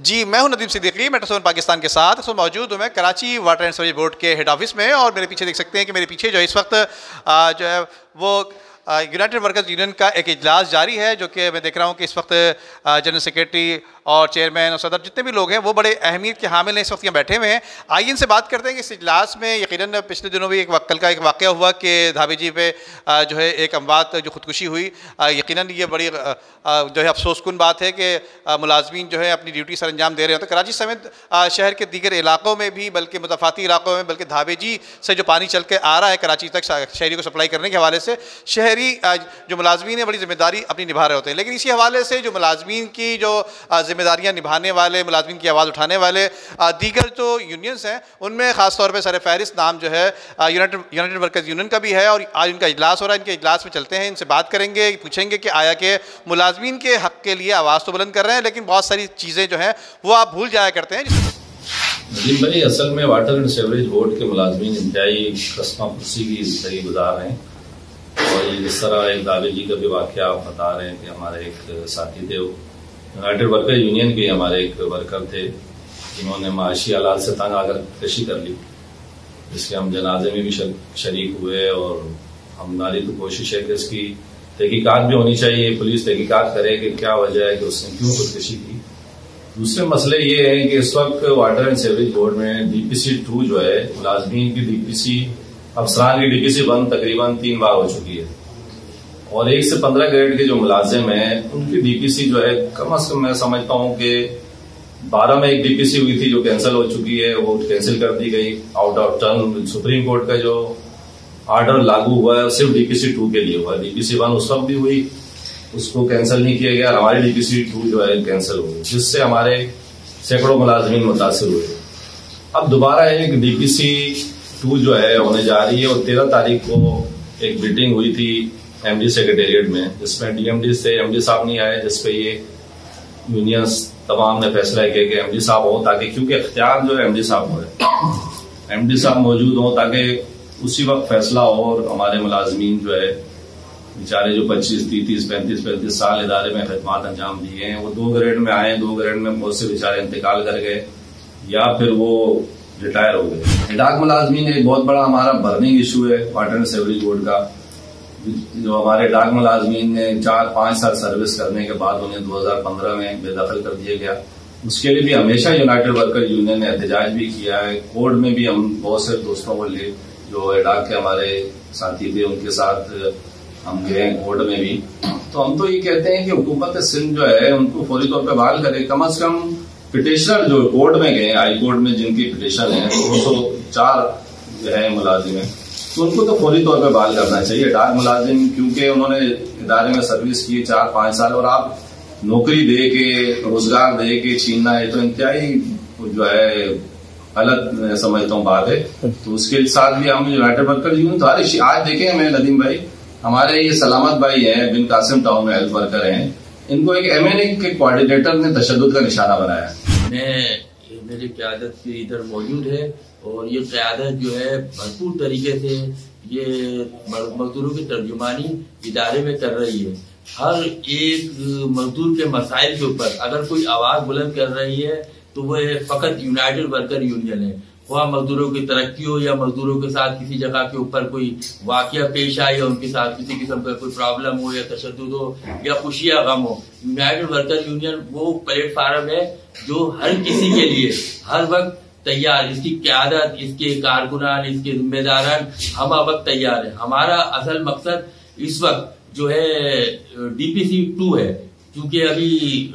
جی میں ہوں ندیم صدیقی، میٹرو 7 پاکستان کے ساتھ اس وقت موجود ہوں میں Karachi water and sewerage board کے ہیڈ آفس میں، اور میرے پیچھے دیکھ سکتے ہیں کہ میرے پیچھے جو ہے اس وقت جو ہے وہ یونائٹڈ ورکرز یونین کا ایک اجلاس جاری ہے، جو کہ میں دیکھ رہا ہوں کہ اس وقت جنرل سیکریٹری اور چیئرمین اور صدر جتنے بھی لوگ ہیں وہ بڑے اہمیت کے حامل ہیں، اس وقت یہاں بیٹھے ہوئے ہیں۔ آئیے ان سے بات کرتے ہیں کہ اس اجلاس میں یقیناً پچھلے دنوں بھی کل کا ایک واقعہ ہوا کہ دھابی جی پہ جو ہے ایک اموات جو خودکشی ہوئی، یقیناً یہ بڑی جو ہے افسوس کن بات ہے کہ ملازمین جو ہے اپنی ڈیوٹی سر انجام دے رہے ہیں۔ تو کراچی سمیت شہر کے دیگر علاقوں میں بھی، بلکہ مضافاتی علاقوں میں، بلکہ دھابی جی سے جو پانی چل کے آ رہا ہے کراچی تک شہری کو سپلائی کرنے کے حوالے سے، شہری جو ملازمین ہیں بڑی ذمہ داری اپنی نبھا رہے ہوتے ہیں، لیکن اسی حوالے سے جو ملازمین کی جو ذمہ داریاں نبھانے والے، ملازمین کی آواز اٹھانے والے دیگر جو یونینز ہیں، ان میں خاص طور پہ سر فہرست نام جو ہے یونائٹڈ ورکرز یونین کا بھی ہے، اور آج ان کا اجلاس ہو رہا ہے۔ ان کے اجلاس میں چلتے ہیں، ان سے بات کریں گے، پوچھیں گے کہ آیا کہ ملازمین کے حق کے لیے آواز تو بلند کر رہے ہیں، لیکن بہت ساری چیزیں جو ہیں وہ آپ بھول جایا کرتے ہیں۔ ندیم بھائی، اصل میں واٹر اینڈ سیوریج بورڈ کے ملازمین انتہائی قسمہ پرسی کی زندگی گزار رہے ہیں، اور جس طرح ایک دھابی جی کا بھی واقعہ آپ بتا رہے ہیں کہ ہمارے ایک ساتھی تھے، یونائٹڈ ورکر یونین کے ہمارے ایک ورکر تھے جنہوں نے معاشی حالات سے تنگ آ کر خودکشی کر لی، جس کے ہم جنازے میں بھی شریک ہوئے، اور ہماری تو کوشش ہے کہ اس کی تحقیقات بھی ہونی چاہیے، پولیس تحقیقات کرے کہ کیا وجہ ہے کہ اس نے کیوں خودکشی کی۔ دوسرے مسئلے یہ ہیں کہ اس وقت واٹر اینڈ سیوریج بورڈ میں DPC-2 جو ہے ملازمین کی DPC افسران کی DPC-1 تقریباً 3 بار ہو چکی ہے، اور 1 سے 15 گریڈ کے جو ملازم ہیں ان کی DPC جو ہے کم از کم میں سمجھتا ہوں کہ 12 میں ایک DPC ہوئی تھی جو کینسل ہو چکی ہے، وہ کینسل کر دی گئی out of turn. Supreme court کا جو آرڈر لاگو ہوا ہے صرف DPC-2 کے لیے ہوا ہے، DPC-1 اس وقت بھی ہوئی، اس کو کینسل نہیں کیا گیا، ہماری DPC-2 جو ہے کینسل ہوئی، جس سے ہمارے سینکڑوں ملازمین متاثر ہوئے۔ اب دوبارہ ایک DPC-2 جو ہے ہونے جا رہی ہے، اور 13 تاریخ کو ایک میٹنگ ہوئی تھی MD سیکریٹریٹ میں، جس میں DMD سے MD صاحب نہیں آئے، جس پہ یہ یونینز تمام نے فیصلہ کیا کہ MD صاحب ہوں، تاکہ کیونکہ اختیار جو ہے MD صاحب ہو ہے، MD صاحب موجود ہوں تاکہ اسی وقت فیصلہ ہو، اور ہمارے ملازمین جو ہے بیچارے جو 25 30 35 سال ادارے میں خدمات انجام دیے ہیں، وہ 2 گریڈ میں آئے، 2 گریڈ میں بہت سے بیچارے انتقال کر گئے یا پھر وہ ریٹائر ہو گئے۔ ڈاک ملازمین ایک بہت بڑا ہمارا برننگ ایشو ہے واٹر اینڈ سیوریج بورڈ کا، جو ہمارے ڈاک ملازمین نے 4-5 سال سروس کرنے کے بعد انہیں 2015 میں بے دخل کر دیا گیا۔ اس کے لیے بھی ہمیشہ یونائٹڈ ورکر یونین نے احتجاج بھی کیا ہے، کورٹ میں بھی ہم بہت سے دوستوں کو لے جو ڈاک کے ہمارے ساتھی تھے ان کے ساتھ ہم گئے کورٹ میں بھی۔ تو ہم تو یہ کہتے ہیں کہ حکومت سندھ جو ہے ان کو فوری طور پہ بحال کرے، کم از کم پٹیشنر جو کورٹ میں گئے ہائی کورٹ میں جن کی پٹیشن ہے 204 جو ہے ملازم ہیں، تو ان کو تو فوری طور پہ بحال کرنا چاہیے۔ ڈاک ملازم کیونکہ انہوں نے ادارے میں سروس کی 4-5 سال، اور آپ نوکری دے کے روزگار دے کے چھیننا ہے تو انتہائی جو ہے غلط میں سمجھتا ہوں بات ہے۔ تو اس کے ساتھ بھی ہم یونائٹڈ ورکر یونین تو آج دیکھیں میں ندیم بھائی، ہمارے یہ سلامت بھائی ہیں بن قاسم ٹاؤن میں ہیلتھ ورکر ہیں، ان کو ایک MNA کے کوآرڈینیٹر نے تشدد کا نشانہ بنایا ہے۔ میری قیادت ادھر موجود ہے، اور یہ قیادت جو ہے بھرپور طریقے سے یہ مزدوروں کی ترجمانی ادارے میں کر رہی ہے۔ ہر ایک مزدور کے مسائل کے اوپر اگر کوئی آواز بلند کر رہی ہے تو وہ فقط یونائٹڈ ورکر یونین ہے، خواہ مزدوروں کی ترقی ہو یا مزدوروں کے ساتھ کسی جگہ کے اوپر کوئی واقعہ پیش آئے یا ان کے ساتھ کسی قسم کا کوئی پرابلم ہو یا تشدد ہو یا خوشی یا غم ہو، یونائٹڈ ورکر یونین وہ پلیٹ فارم ہے جو ہر کسی کے لیے ہر وقت تیار، اس کی قیادت، اس کے کارکنان، اس کے ذمہ داران ہم وقت تیار ہیں۔ ہمارا اصل مقصد اس وقت جو ہے DPC-2 ہے، کیونکہ ابھی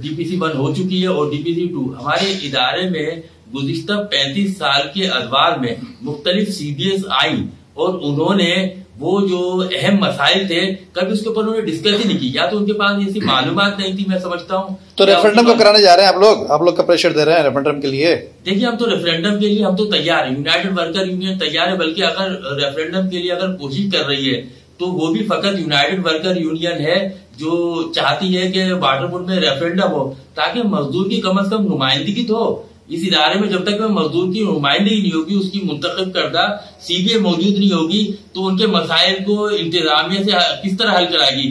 DPC-1 ہو چکی ہے، اور DPC-2 ہمارے ادارے میں گزشتہ 35 سال کے ادوار میں مختلف CBS آئی، اور انہوں نے وہ جو اہم مسائل تھے کبھی اس کے اوپر انہوں نے ڈسکس ہی نہیں کی، یا تو ان کے پاس ایسی معلومات نہیں تھی، میں سمجھتا ہوں۔ تو ریفرنڈم کو کرانے جا رہے ہیں آپ لوگ کا پریشر دے رہے ہیں ریفرنڈم کے لیے؟ دیکھیے، ہم تو ریفرنڈم کے لیے ہم تو تیار ہیں، یونائٹڈ ورکر یونین تیار ہے، بلکہ اگر ریفرنڈم کے لیے اگر کوشش کر رہی ہے تو وہ بھی فقط یونائٹڈ ورکر یونین ہے جو چاہتی ہے کہ واٹر بورڈ میں ریفرنڈم ہو، تاکہ مزدور کی کم از کم نمائندگی تو ہو اس ادارے میں۔ جب تک مزدور کی نمائندگی نہیں ہوگی، اس کی منتخب کردہ CBA موجود نہیں ہوگی، تو ان کے مسائل کو انتظامیہ سے کس طرح حل کرائے گی؟